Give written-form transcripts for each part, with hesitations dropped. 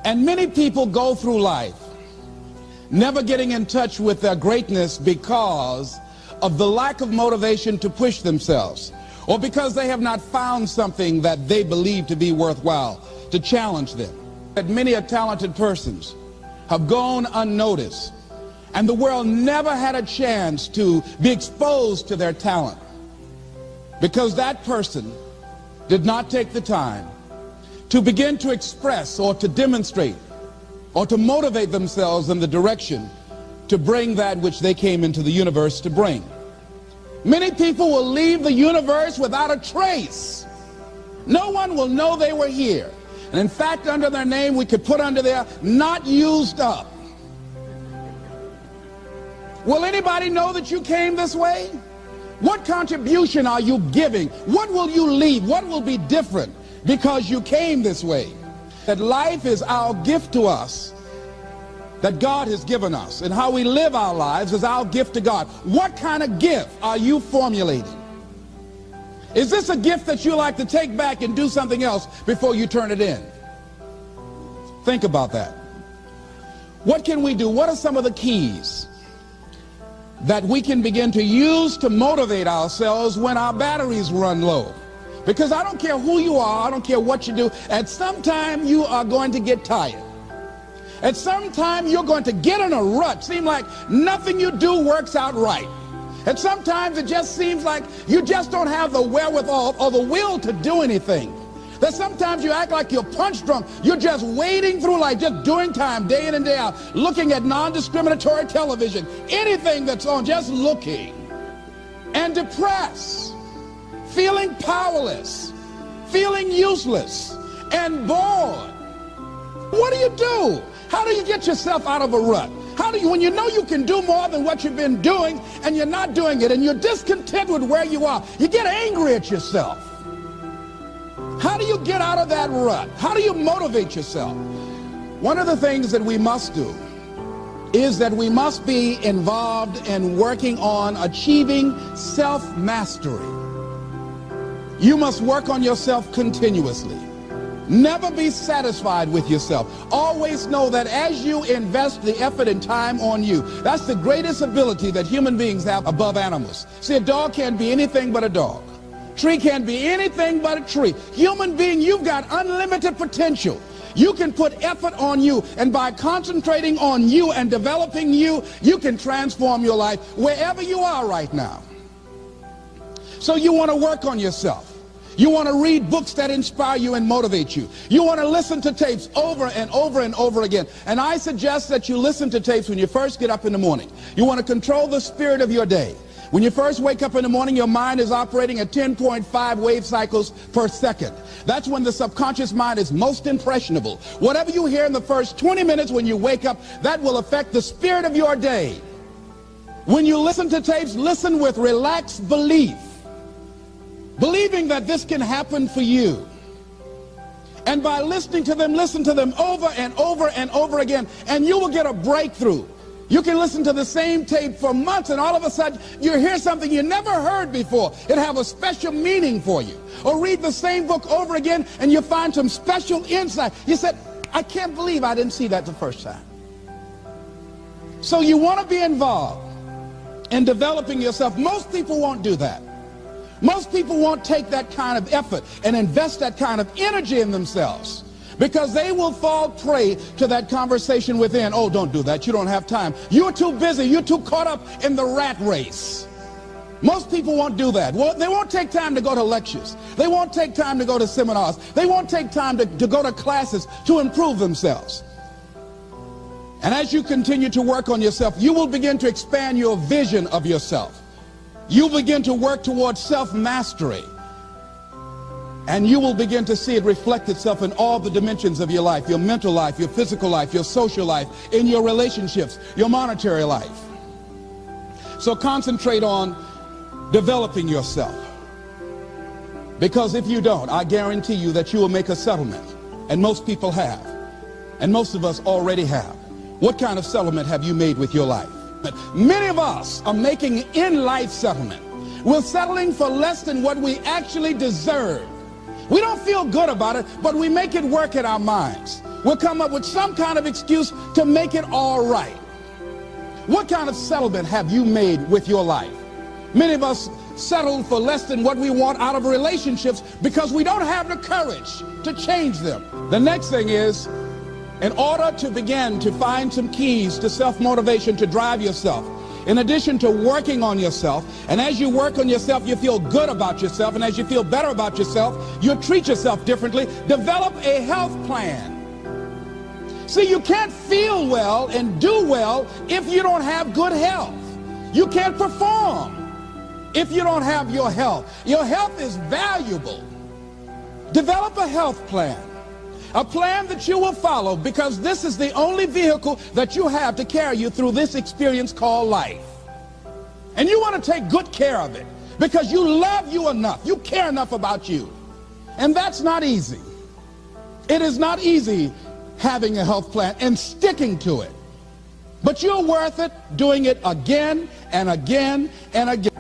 And many people go through life never getting in touch with their greatness because of the lack of motivation to push themselves, or because they have not found something that they believe to be worthwhile to challenge them. That many talented persons have gone unnoticed, and the world never had a chance to be exposed to their talent because that person did not take the time to begin to express or to demonstrate or to motivate themselves in the direction to bring that which they came into the universe to bring. Many people will leave the universe without a trace. No one will know they were here. And in fact, under their name, we could put under there, not used up. Will anybody know that you came this way? What contribution are you giving? What will you leave? What will be different because you came this way? That life is our gift to us, that God has given us, and how we live our lives is our gift to God. What kind of gift are you formulating? Is this a gift that you like to take back and do something else before you turn it in? Think about that. What can we do? What are some of the keys that we can begin to use to motivate ourselves when our batteries run low? Because I don't care who you are, I don't care what you do, at some time you are going to get tired. At some time you're going to get in a rut. Seem like nothing you do works out right. And sometimes it just seems like you just don't have the wherewithal or the will to do anything. That sometimes you act like you're punch drunk. You're just wading through life, just doing time day in and day out, looking at non-discriminatory television, anything that's on, just looking. And depressed, feeling powerless, feeling useless, and bored. What do you do? How do you get yourself out of a rut? How do you, when you know you can do more than what you've been doing and you're not doing it and you're discontent with where you are, you get angry at yourself. How do you get out of that rut? How do you motivate yourself? One of the things that we must do is that we must be involved in working on achieving self-mastery. You must work on yourself continuously. Never be satisfied with yourself. Always know that as you invest the effort and time on you, that's the greatest ability that human beings have above animals. See, a dog can't be anything but a dog. Tree can't be anything but a tree. Human being, you've got unlimited potential. You can put effort on you, and by concentrating on you and developing you, you can transform your life wherever you are right now. So you want to work on yourself. You want to read books that inspire you and motivate you. You want to listen to tapes over and over and over again. And I suggest that you listen to tapes when you first get up in the morning. You want to control the spirit of your day. When you first wake up in the morning, your mind is operating at 10.5 wave cycles per second. That's when the subconscious mind is most impressionable. Whatever you hear in the first 20 minutes when you wake up, that will affect the spirit of your day. When you listen to tapes, listen with relaxed belief, believing that this can happen for you. And by listening to them, listen to them over and over and over again, and you will get a breakthrough. You can listen to the same tape for months, and all of a sudden you hear something you never heard before. It'll have a special meaning for you. Or read the same book over again, and you find some special insight. You said, I can't believe I didn't see that the first time. So you want to be involved in developing yourself. Most people won't do that. Most people won't take that kind of effort and invest that kind of energy in themselves, because they will fall prey to that conversation within. Oh, don't do that. You don't have time. You're too busy. You're too caught up in the rat race. Most people won't do that. Well, they won't take time to go to lectures. They won't take time to go to seminars. They won't take time to go to classes to improve themselves. And as you continue to work on yourself, you will begin to expand your vision of yourself. You begin to work towards self-mastery, and you will begin to see it reflect itself in all the dimensions of your life: your mental life, your physical life, your social life, in your relationships, your monetary life. So concentrate on developing yourself, because if you don't, I guarantee you that you will make a settlement. And most people have, and most of us already have. What kind of settlement have you made with your life? Many of us are making in-life settlement. We're settling for less than what we actually deserve. We don't feel good about it, but we make it work in our minds. We'll come up with some kind of excuse to make it all right. What kind of settlement have you made with your life? Many of us settle for less than what we want out of relationships because we don't have the courage to change them. The next thing is, in order to begin to find some keys to self-motivation to drive yourself, in addition to working on yourself, and as you work on yourself, you feel good about yourself, and as you feel better about yourself, you treat yourself differently. Develop a health plan. See, you can't feel well and do well if you don't have good health. You can't perform if you don't have your health. Your health is valuable. Develop a health plan. A plan that you will follow, because this is the only vehicle that you have to carry you through this experience called life. And you want to take good care of it because you love you enough. You care enough about you. And that's not easy. It is not easy having a health plan and sticking to it. But you're worth it doing it again and again and again.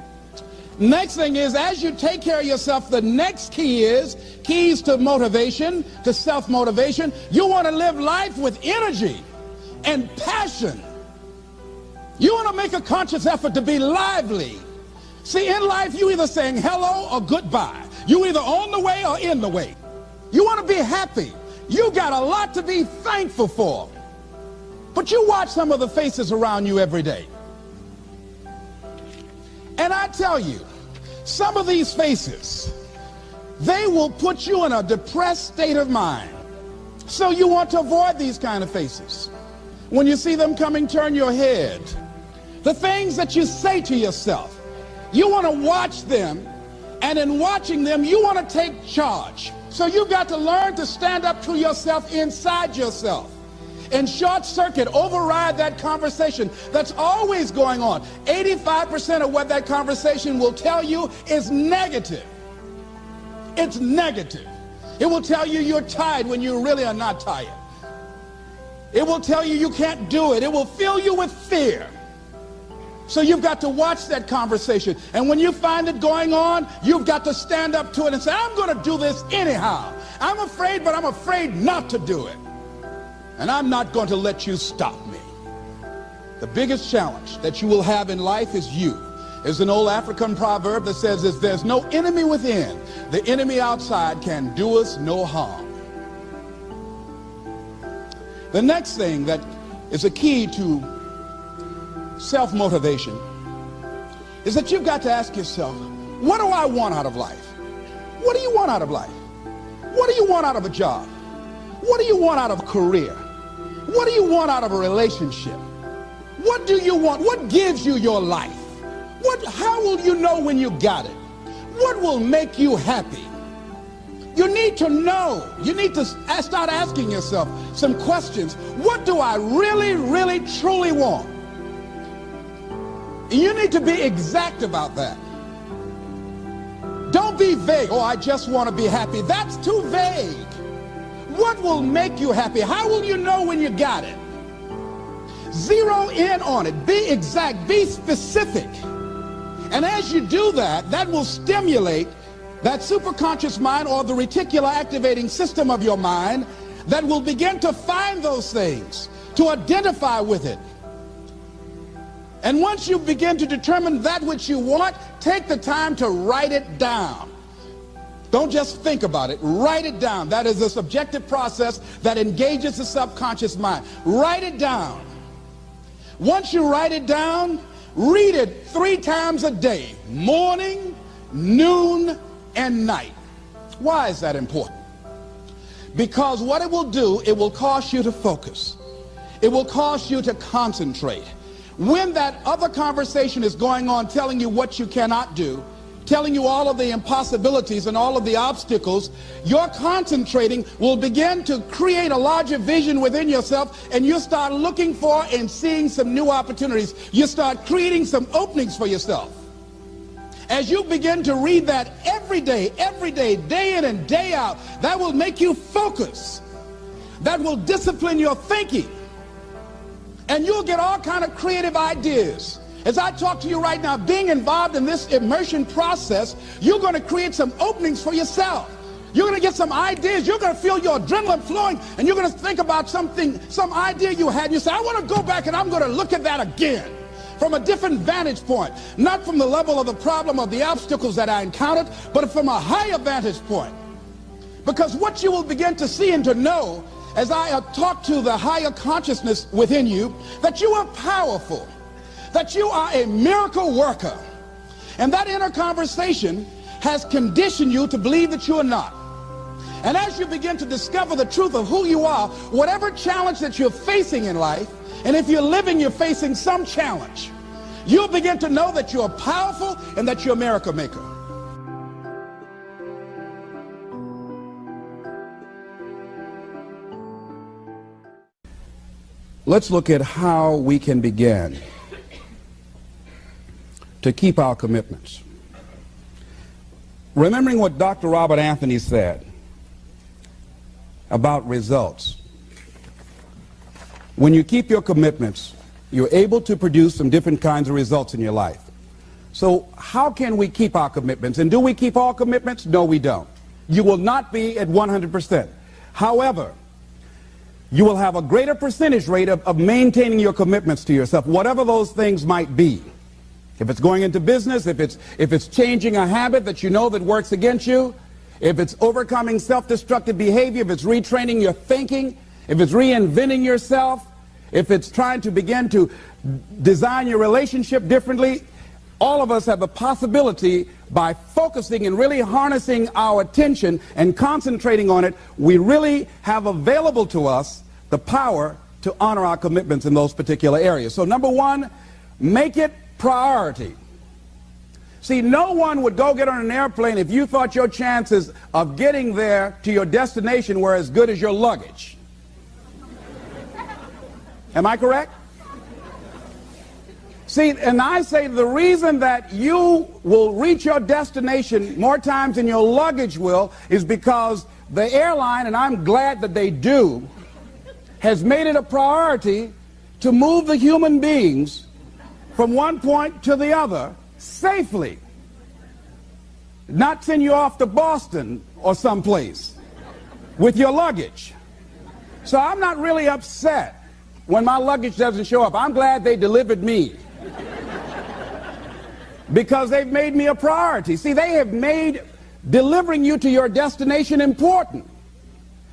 Next thing is, as you take care of yourself, the next key is keys to motivation, to self-motivation. You want to live life with energy and passion. You want to make a conscious effort to be lively. See, in life, you either saying hello or goodbye. You either on the way or in the way. You want to be happy. You got a lot to be thankful for. But you watch some of the faces around you every day. And I tell you, some of these faces, they will put you in a depressed state of mind. So you want to avoid these kind of faces. When you see them coming, turn your head. The things that you say to yourself, you want to watch them, and in watching them, you want to take charge. So you've got to learn to stand up to yourself inside yourself and short circuit, override that conversation that's always going on. 85% of what that conversation will tell you is negative. It's negative. It will tell you you're tired when you really are not tired. It will tell you you can't do it. It will fill you with fear. So you've got to watch that conversation. And when you find it going on, you've got to stand up to it and say, I'm going to do this anyhow. I'm afraid, but I'm afraid not to do it. And I'm not going to let you stop me. The biggest challenge that you will have in life is you. There's an old African proverb that says, if there's no enemy within, the enemy outside can do us no harm. The next thing that is a key to self-motivation is that you've got to ask yourself, what do I want out of life? What do you want out of life? What do you want out of a job? What do you want out of a career? What do you want out of a relationship? What do you want? What gives you your life? How will you know when you got it? What will make you happy? You need to know. You need to start asking yourself some questions. What do I really, really, truly want? You need to be exact about that. Don't be vague. Oh, I just want to be happy. That's too vague. What will make you happy? How will you know when you got it? Zero in on it. Be exact. Be specific. And as you do that, that will stimulate that superconscious mind, or the reticular activating system of your mind, that will begin to find those things, to identify with it. And once you begin to determine that which you want, take the time to write it down. Don't just think about it. Write it down. That is a subjective process that engages the subconscious mind. Write it down. Once you write it down, read it 3 times a day, morning, noon, and night. Why is that important? Because what it will do, it will cause you to focus. It will cause you to concentrate. When that other conversation is going on telling you what you cannot do, telling you all of the impossibilities and all of the obstacles, your concentrating will begin to create a larger vision within yourself, and you'll start looking for and seeing some new opportunities. You start creating some openings for yourself. As you begin to read that every day, day in and day out, that will make you focus. That will discipline your thinking. And you'll get all kind of creative ideas. As I talk to you right now, being involved in this immersion process, you're going to create some openings for yourself. You're going to get some ideas. You're going to feel your adrenaline flowing, and you're going to think about something, some idea you had. And you say, I want to go back and I'm going to look at that again from a different vantage point, not from the level of the problem or the obstacles that I encountered, but from a higher vantage point. Because what you will begin to see and to know as I talk to the higher consciousness within you, that you are powerful, that you are a miracle worker. And that inner conversation has conditioned you to believe that you are not. And as you begin to discover the truth of who you are, whatever challenge that you're facing in life, and if you're living, you're facing some challenge, you'll begin to know that you're powerful and that you're a miracle maker. Let's look at how we can begin to keep our commitments. Remembering what Dr. Robert Anthony said about results. When you keep your commitments, you're able to produce some different kinds of results in your life. So how can we keep our commitments? And do we keep all commitments? No, we don't. You will not be at 100%. However, you will have a greater percentage rate of maintaining your commitments to yourself, whatever those things might be. If it's going into business, if it's changing a habit that you know that works against you, if it's overcoming self-destructive behavior, if it's retraining your thinking, if it's reinventing yourself, if it's trying to begin to design your relationship differently, all of us have the possibility, by focusing and really harnessing our attention and concentrating on it, we really have available to us the power to honor our commitments in those particular areas. So number one, make it priority. See, no one would go get on an airplane if you thought your chances of getting there to your destination were as good as your luggage. Am I correct? See, and I say the reason that you will reach your destination more times than your luggage will is because the airline, and I'm glad that they do, has made it a priority to move the human beings from one point to the other safely. Not send you off to Boston or someplace with your luggage. So I'm not really upset when my luggage doesn't show up. I'm glad they delivered me, because they've made me a priority. See, they have made delivering you to your destination important.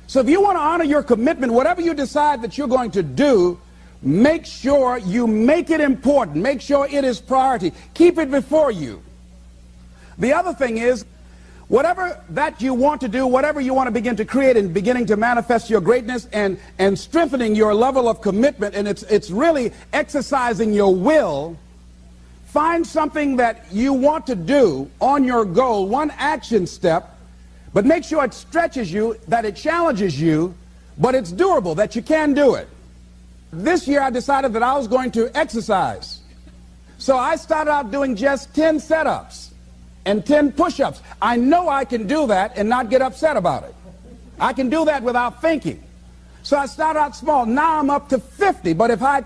So if you want to honor your commitment, whatever you decide that you're going to do, make sure you make it important. Make sure it is priority. Keep it before you. The other thing is, whatever that you want to do, whatever you want to begin to create and beginning to manifest your greatness and strengthening your level of commitment, and it's really exercising your will. Find something that you want to do on your goal, one action step, but make sure it stretches you, that it challenges you, but it's doable, that you can do it. This year I decided that I was going to exercise. So I started out doing just 10 setups and 10 push-ups. I know I can do that and not get upset about it. I can do that without thinking. So I started out small. Now I'm up to 50, but if I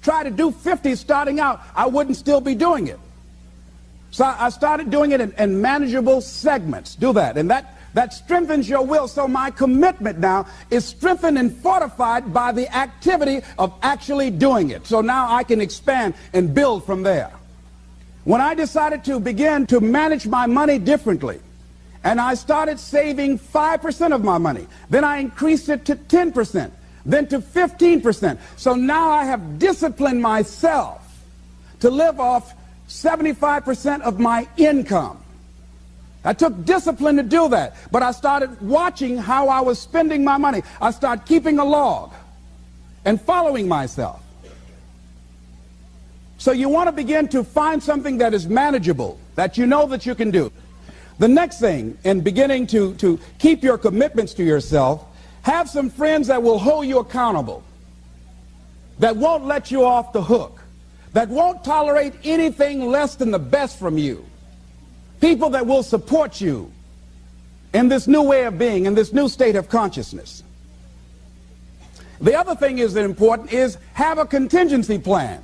try to do 50 starting out, I wouldn't still be doing it. So I started doing it in manageable segments. Do that, and that strengthens your will. So my commitment now is strengthened and fortified by the activity of actually doing it. So now I can expand and build from there. When I decided to begin to manage my money differently, and I started saving 5% of my money, then I increased it to 10%, then to 15%. So now I have disciplined myself to live off 75% of my income. I took discipline to do that, but I started watching how I was spending my money. I started keeping a log and following myself. So you want to begin to find something that is manageable, that you know that you can do. The next thing, in beginning to keep your commitments to yourself, have some friends that will hold you accountable, that won't let you off the hook, that won't tolerate anything less than the best from you. People that will support you in this new way of being, in this new state of consciousness. The other thing is that important is have a contingency plan.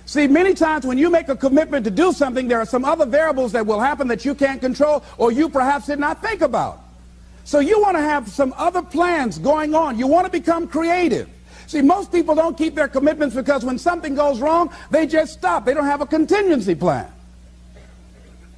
See, many times when you make a commitment to do something, there are some other variables that will happen that you can't control or you perhaps did not think about. So you want to have some other plans going on. You want to become creative. See, most people don't keep their commitments because when something goes wrong, they just stop. They don't have a contingency plan.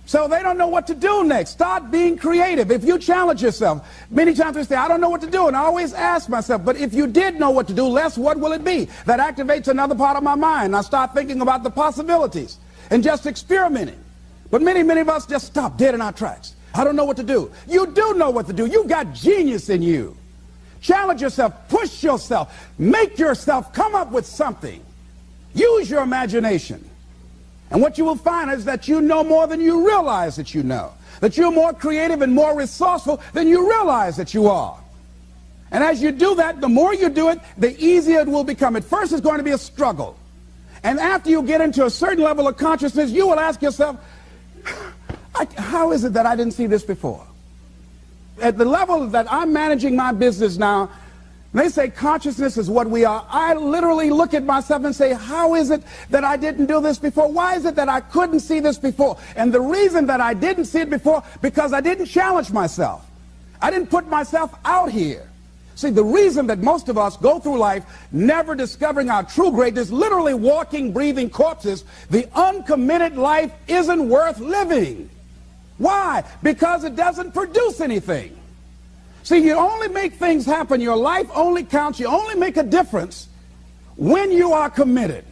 So they don't know what to do next. Start being creative. If you challenge yourself, many times we say, I don't know what to do. And I always ask myself, but if you did know what to do, Les, what will it be? That activates another part of my mind. I start thinking about the possibilities and just experimenting. But many of us just stop dead in our tracks. I don't know what to do. You do know what to do. You've got genius in you. Challenge yourself. Push yourself. Make yourself come up with something. Use your imagination. And what you will find is that you know more than you realize that you know. That you're more creative and more resourceful than you realize that you are. And as you do that, the more you do it, the easier it will become. At first, it's going to be a struggle. And after you get into a certain level of consciousness, you will ask yourself, how is it that I didn't see this before? At the level that I'm managing my business now, they say consciousness is what we are. I literally look at myself and say, how is it that I didn't do this before? Why is it that I couldn't see this before? And the reason that I didn't see it before, because I didn't challenge myself. I didn't put myself out here. See, the reason that most of us go through life never discovering our true greatness, literally walking, breathing corpses, the uncommitted life isn't worth living. Why? Because it doesn't produce anything. See, you only make things happen. Your life only counts. You only make a difference when you are committed.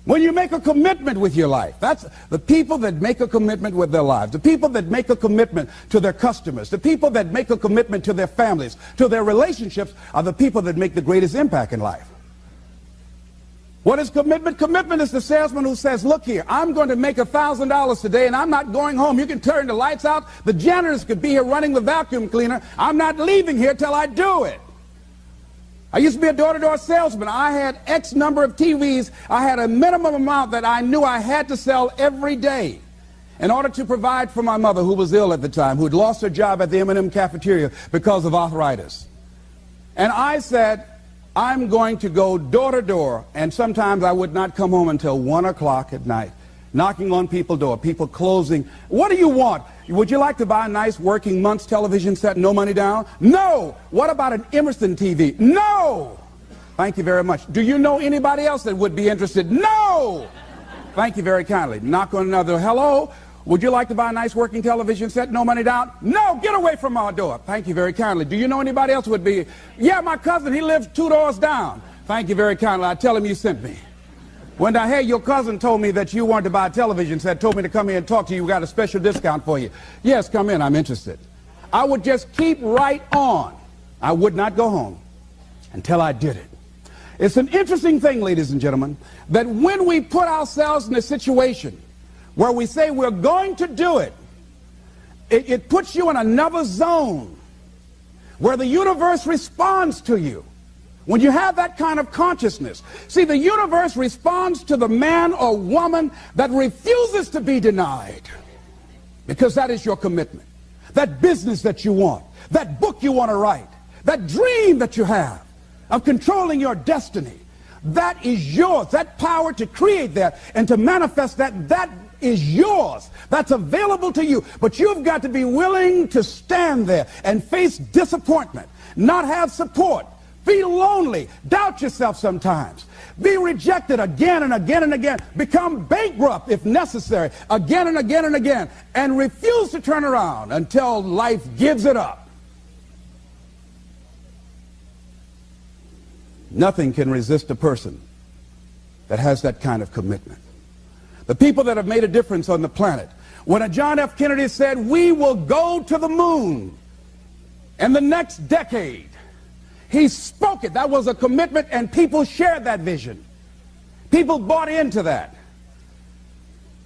When you make a commitment with your life. That's the people that make a commitment with their lives. The people that make a commitment to their customers. The people that make a commitment to their families, to their relationships, are the people that make the greatest impact in life. What is commitment? Commitment is the salesman who says, look here, I'm going to make $1,000 today and I'm not going home. You can turn the lights out. The janitors could be here running the vacuum cleaner. I'm not leaving here till I do it. I used to be a door-to-door salesman. I had X number of TVs. I had a minimum amount that I knew I had to sell every day in order to provide for my mother, who was ill at the time, who had lost her job at the M&M cafeteria because of arthritis. And I said, I'm going to go door to door, and sometimes I would not come home until 1 o'clock at night, knocking on people's door, people closing. What do you want? Would you like to buy a nice working month's television set, no money down? No. What about an Emerson TV? No. Thank you very much. Do you know anybody else that would be interested? No. Thank you very kindly. Knock on another. Hello. Would you like to buy a nice working television set, no money down? No, get away from our door. Thank you very kindly. Do you know anybody else would be? Yeah, my cousin, he lives 2 doors down. Thank you very kindly. I tell him you sent me. When I heard your cousin told me that you wanted to buy a television set, told me to come here and talk to you, we got a special discount for you. Yes, come in, I'm interested. I would just keep right on. I would not go home until I did it. It's an interesting thing, ladies and gentlemen, that when we put ourselves in a situation where we say we're going to do it, it puts you in another zone where the universe responds to you. When you have that kind of consciousness, see, the universe responds to the man or woman that refuses to be denied, because that is your commitment. That business that you want, that book you want to write, that dream that you have of controlling your destiny, that is yours. That power to create that and to manifest that, that is yours. That's available to you. But you've got to be willing to stand there and face disappointment, not have support, feel lonely, doubt yourself sometimes, be rejected again and again and again, become bankrupt if necessary, again and again and again, and refuse to turn around until life gives it up. Nothing can resist a person that has that kind of commitment. The people that have made a difference on the planet. When a John F. Kennedy said, we will go to the moon in the next decade, he spoke it. That was a commitment, and people shared that vision. People bought into that.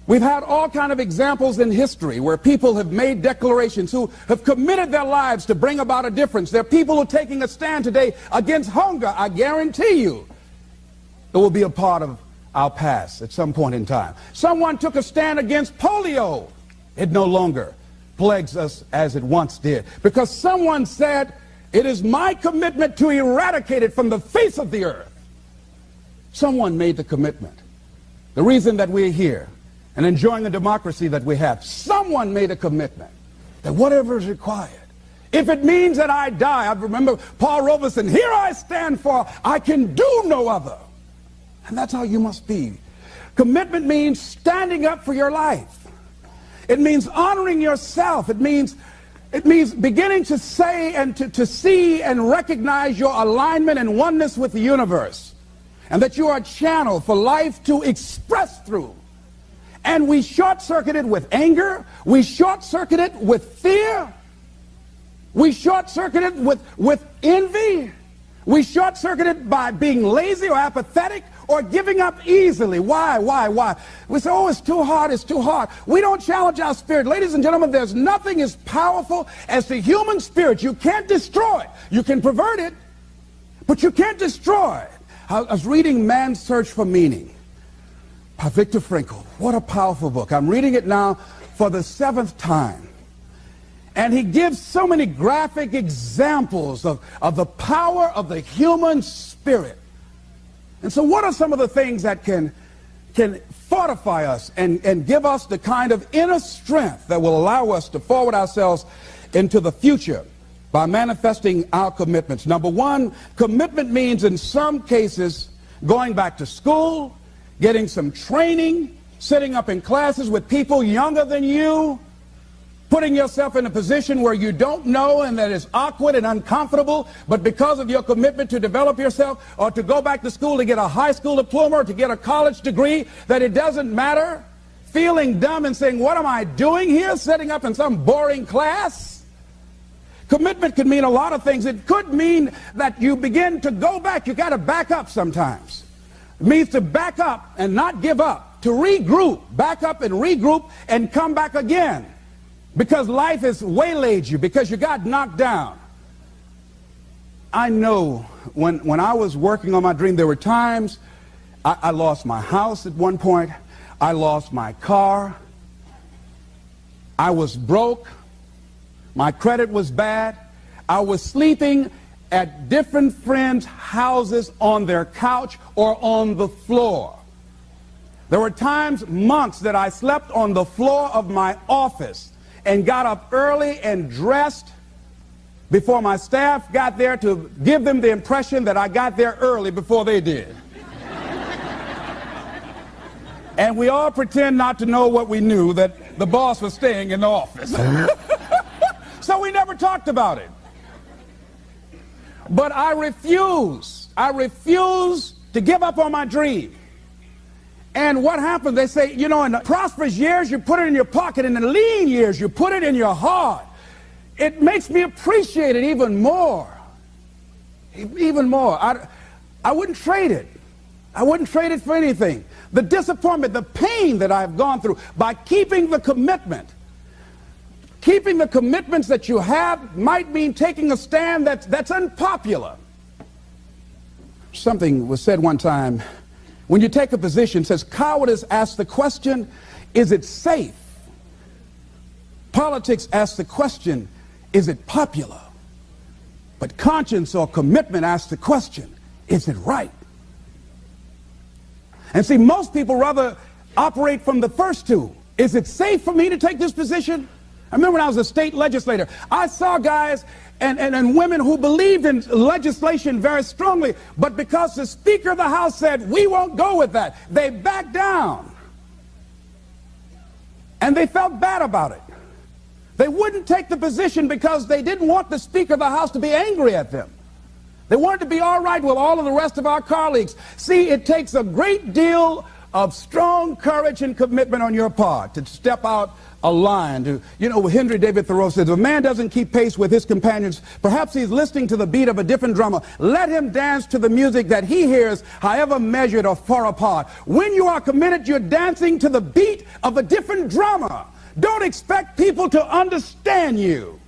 We've had all kind of examples in history where people have made declarations, who have committed their lives to bring about a difference. There are people who are taking a stand today against hunger. I guarantee you it will be a part of our past at some point in time. Someone took a stand against polio. It no longer plagues us as it once did, because someone said, it is my commitment to eradicate it from the face of the earth. Someone made the commitment. The reason that we're here and enjoying the democracy that we have, someone made a commitment that whatever is required, If it means that I die, I remember Paul Robeson, here I stand for, I can do no other. And that's how you must be. Commitment means standing up for your life. It means honoring yourself. It means beginning to say and to see and recognize your alignment and oneness with the universe. And that you are a channel for life to express through. And we short-circuit it with anger. We short-circuit it with fear. We short-circuit it with envy. We short-circuit it by being lazy or apathetic or giving up easily. Why? We say, oh, it's too hard, it's too hard. We don't challenge our spirit. Ladies and gentlemen, there's nothing as powerful as the human spirit. You can't destroy it. You can pervert it, but you can't destroy it. I was reading Man's Search for Meaning by Viktor Frankl. What a powerful book. I'm reading it now for the 7th time. And he gives so many graphic examples of the power of the human spirit. And so what are some of the things that can fortify us and give us the kind of inner strength that will allow us to forward ourselves into the future by manifesting our commitments? Number one, commitment means in some cases going back to school, getting some training, sitting up in classes with people younger than you, putting yourself in a position where you don't know and that is awkward and uncomfortable, but because of your commitment to develop yourself or to go back to school to get a high school diploma or to get a college degree, that it doesn't matter, feeling dumb and saying, what am I doing here, sitting up in some boring class? Commitment could mean a lot of things. It could mean that you begin to go back. You got to back up sometimes. It means to back up and not give up, to regroup, back up and regroup and come back again. Because life has waylaid you, because you got knocked down. I know when I was working on my dream, there were times I lost my house at one point. I lost my car. I was broke. My credit was bad. I was sleeping at different friends' houses on their couch or on the floor. There were times, months, that I slept on the floor of my office and got up early and dressed before my staff got there to give them the impression that I got there early before they did. And we all pretend not to know what we knew, that the boss was staying in the office. So we never talked about it. But I refuse to give up on my dream. And what happened? They say, you know, in the prosperous years, you put it in your pocket. In the lean years, you put it in your heart. It makes me appreciate it even more. Even more. I wouldn't trade it. I wouldn't trade it for anything. The disappointment, the pain that I've gone through by keeping the commitment. Keeping the commitments that you have might mean taking a stand that's unpopular. Something was said one time. When you take a position, it says cowardice asks the question, is it safe? Politics asks the question, is it popular? But conscience or commitment asks the question, is it right? And see, most people rather operate from the first two. Is it safe for me to take this position? I remember when I was a state legislator, I saw guys and women who believed in legislation very strongly, but because the Speaker of the House said, we won't go with that, they backed down. And they felt bad about it. They wouldn't take the position because they didn't want the Speaker of the House to be angry at them. They wanted to be all right with all of the rest of our colleagues. See, it takes a great deal of strong courage and commitment on your part to step out a line. You know, Henry David Thoreau says, if a man doesn't keep pace with his companions, perhaps he's listening to the beat of a different drummer. Let him dance to the music that he hears, however measured or far apart. When you are committed, you're dancing to the beat of a different drummer. Don't expect people to understand you.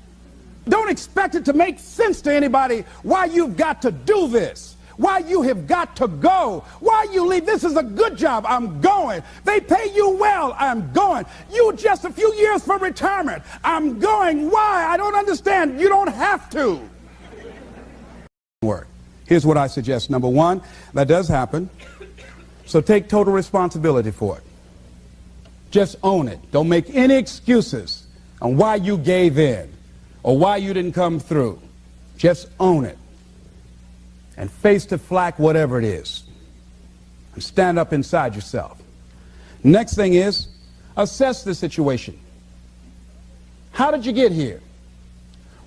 Don't expect it to make sense to anybody why you've got to do this. Why you have got to go. Why you leave. This is a good job. I'm going. They pay you well. I'm going. You just a few years from retirement. I'm going. Why? I don't understand. You don't have to. Here's what I suggest. Number one, that does happen. So take total responsibility for it. Just own it. Don't make any excuses on why you gave in or why you didn't come through. Just own it and face to flak whatever it is and stand up inside yourself. Next thing is assess the situation. How did you get here?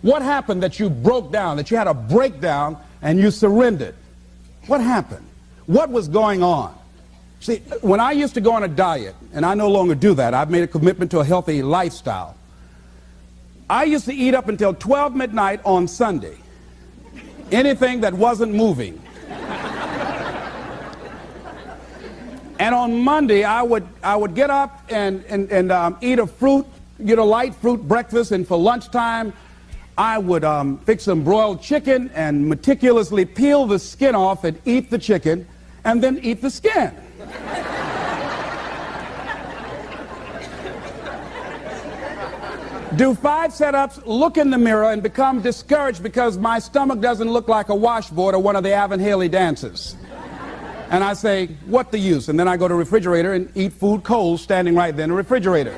What happened that you broke down, that you had a breakdown and you surrendered? What happened? What was going on? See, when I used to go on a diet, and I no longer do that, I've made a commitment to a healthy lifestyle. I used to eat up until 12 midnight on Sunday. Anything that wasn't moving. And on Monday, I would get up and eat a fruit, get a light fruit breakfast, and for lunchtime, I would fix some broiled chicken and meticulously peel the skin off and eat the chicken, and then eat the skin. Do 5 setups, look in the mirror, and become discouraged because my stomach doesn't look like a washboard or one of the Avon Haley dances. And I say, what the use? And then I go to the refrigerator and eat food cold standing right there in the refrigerator.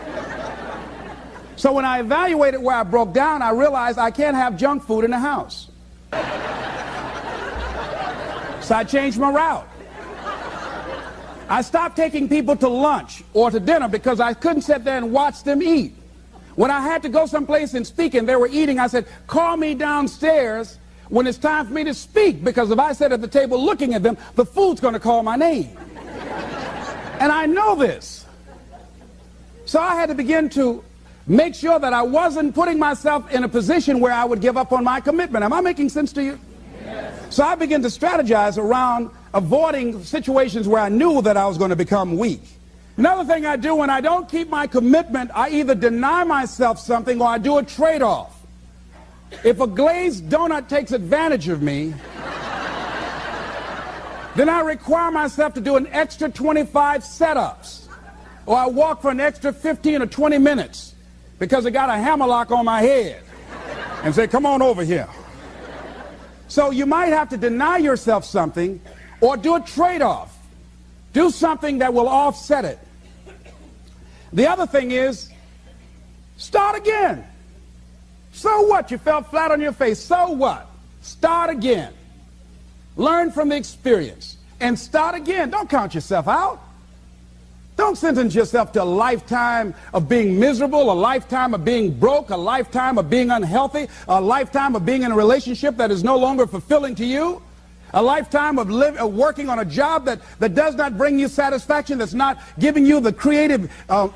So when I evaluated where I broke down, I realized I can't have junk food in the house. So I changed my route. I stopped taking people to lunch or to dinner because I couldn't sit there and watch them eat. When I had to go someplace and speak and they were eating, I said, call me downstairs when it's time for me to speak, because if I sit at the table looking at them, the food's going to call my name. And I know this. So I had to begin to make sure that I wasn't putting myself in a position where I would give up on my commitment. Am I making sense to you? Yes. So I began to strategize around avoiding situations where I knew that I was going to become weak. Another thing I do when I don't keep my commitment, I either deny myself something or I do a trade-off. If a glazed donut takes advantage of me, then I require myself to do an extra 25 setups, or I walk for an extra 15 or 20 minutes because I got a hammerlock on my head and say, come on over here. So you might have to deny yourself something or do a trade-off. Do something that will offset it. The other thing is, start again. So what? You fell flat on your face. So what? Start again. Learn from the experience and start again. Don't count yourself out. Don't sentence yourself to a lifetime of being miserable, a lifetime of being broke, a lifetime of being unhealthy, a lifetime of being in a relationship that is no longer fulfilling to you. A lifetime of working on a job that does not bring you satisfaction, that's not giving you the creative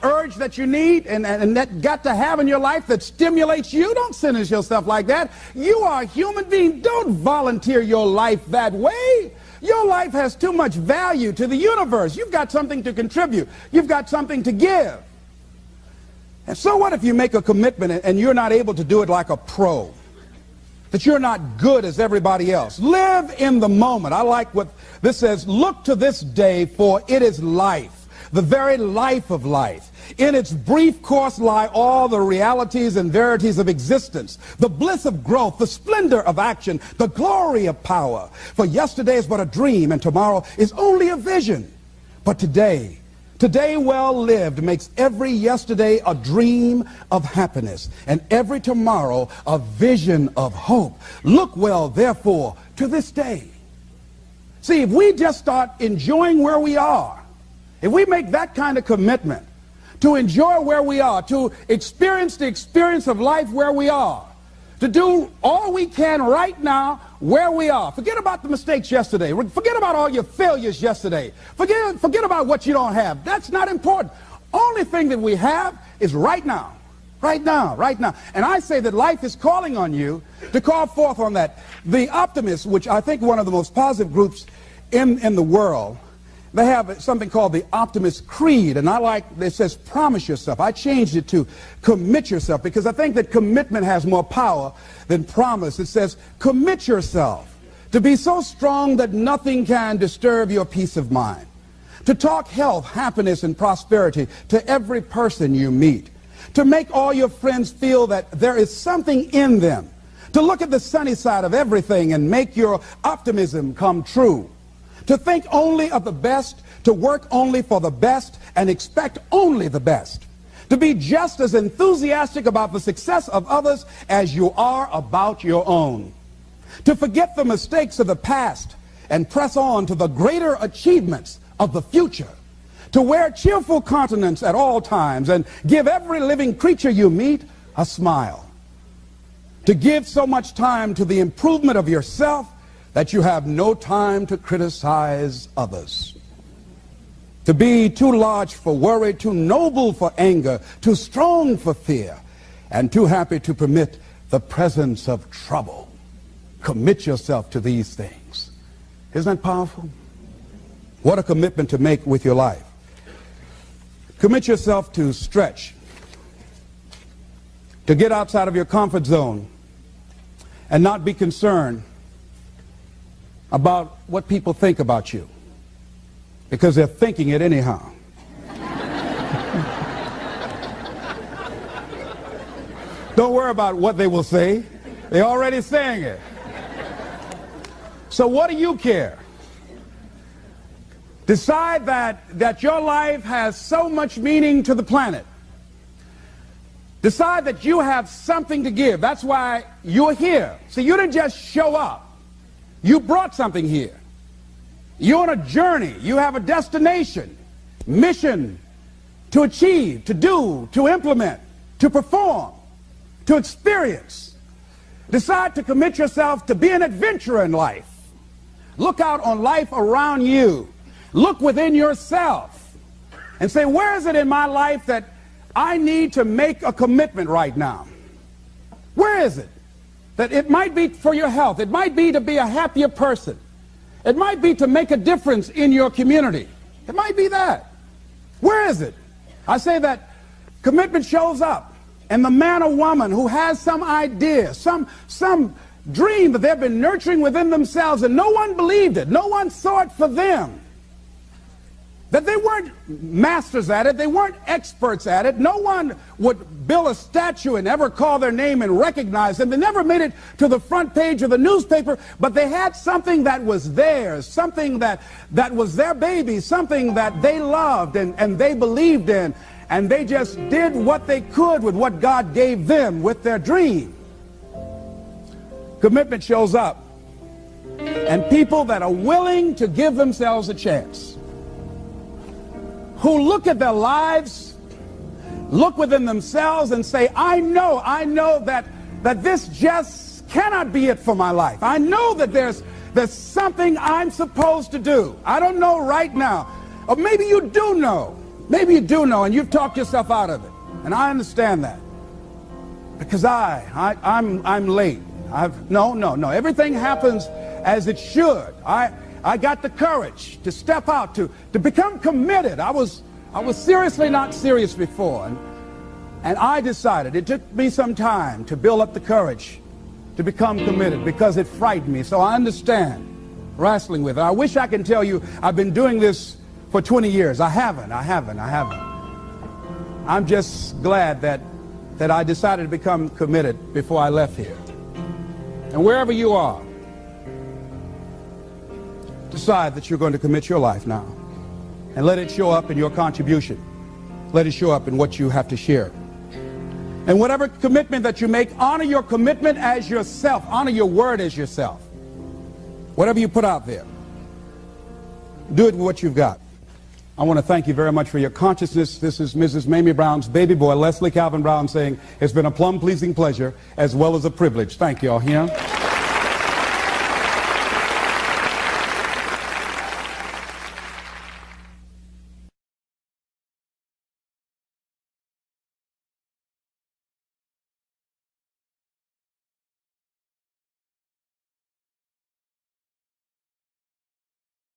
urge that you need and that got to have in your life that stimulates you. Don't sentence yourself like that. You are a human being. Don't volunteer your life that way. Your life has too much value to the universe. You've got something to contribute. You've got something to give. And so what if you make a commitment and you're not able to do it like a pro? That you're not good as everybody else. Live in the moment. I like what this says. Look to this day, for it is life, the very life of life. In its brief course lie all the realities and verities of existence, the bliss of growth, the splendor of action, the glory of power. For yesterday is but a dream, and tomorrow is only a vision. But today well lived makes every yesterday a dream of happiness, and every tomorrow a vision of hope. Look well, therefore, to this day. See, if we just start enjoying where we are, if we make that kind of commitment to enjoy where we are, to experience the experience of life where we are, to do all we can right now where we are. Forget about the mistakes yesterday. Forget about all your failures yesterday. Forget about what you don't have. That's not important. Only thing that we have is right now. Right now, right now. And I say that life is calling on you to call forth on that. The optimists, which I think one of the most positive groups in the world, they have something called the Optimist Creed, and I like, it says promise yourself. I changed it to commit yourself, because I think that commitment has more power than promise. It says commit yourself to be so strong that nothing can disturb your peace of mind, to talk health, happiness, and prosperity to every person you meet, to make all your friends feel that there is something in them, to look at the sunny side of everything and make your optimism come true, to think only of the best, to work only for the best, and expect only the best, To be just as enthusiastic about the success of others as you are about your own. To forget the mistakes of the past and press on to the greater achievements of the future. To wear cheerful countenance at all times and give every living creature you meet a smile. To give so much time to the improvement of yourself that you have no time to criticize others. To be too large for worry, too noble for anger, too strong for fear, and too happy to permit the presence of trouble. Commit yourself to these things. Isn't that powerful? What a commitment to make with your life. Commit yourself to stretch, to get outside of your comfort zone and not be concerned about what people think about you, because they're thinking it anyhow. Don't worry about what they will say. They're already saying it. So what do you care? Decide that your life has so much meaning to the planet. Decide that you have something to give. That's why you're here. See, you didn't just show up. You brought something here. You're on a journey. You have a destination, mission to achieve, to do, to implement, to perform, to experience. Decide to commit yourself to be an adventurer in life. Look out on life around you. Look within yourself and say, where is it in my life that I need to make a commitment right now? Where is it? That it might be for your health. It might be to be a happier person. It might be to make a difference in your community. It might be that. Where is it? I say that commitment shows up, and the man or woman who has some idea, some dream that they've been nurturing within themselves, and no one believed it, no one saw it for them, that they weren't masters at it, they weren't experts at it, no one would build a statue and ever call their name and recognize them, they never made it to the front page of the newspaper, but they had something that was theirs, something that was their baby, something that they loved and they believed in, and they just did what they could with what God gave them with their dream. Commitment shows up, and people that are willing to give themselves a chance, who look at their lives, look within themselves and say, I know that this just cannot be it for my life. I know that there's something I'm supposed to do. I don't know right now. Or maybe you do know. Maybe you do know and you've talked yourself out of it. And I understand that. Because I'm late. No. Everything happens as it should. I got the courage to step out, to become committed. I was seriously not serious before. And I decided, it took me some time to build up the courage to become committed because it frightened me. So I understand wrestling with it. I wish I could tell you I've been doing this for 20 years. I haven't. I'm just glad that I decided to become committed before I left here. And wherever you are, decide that you're going to commit your life now. And let it show up in your contribution. Let it show up in what you have to share. And whatever commitment that you make, honor your commitment as yourself. Honor your word as yourself. Whatever you put out there, do it with what you've got. I want to thank you very much for your consciousness. This is Mrs. Mamie Brown's baby boy, Leslie Calvin Brown, saying it's been a plum-pleasing pleasure as well as a privilege. Thank you all here.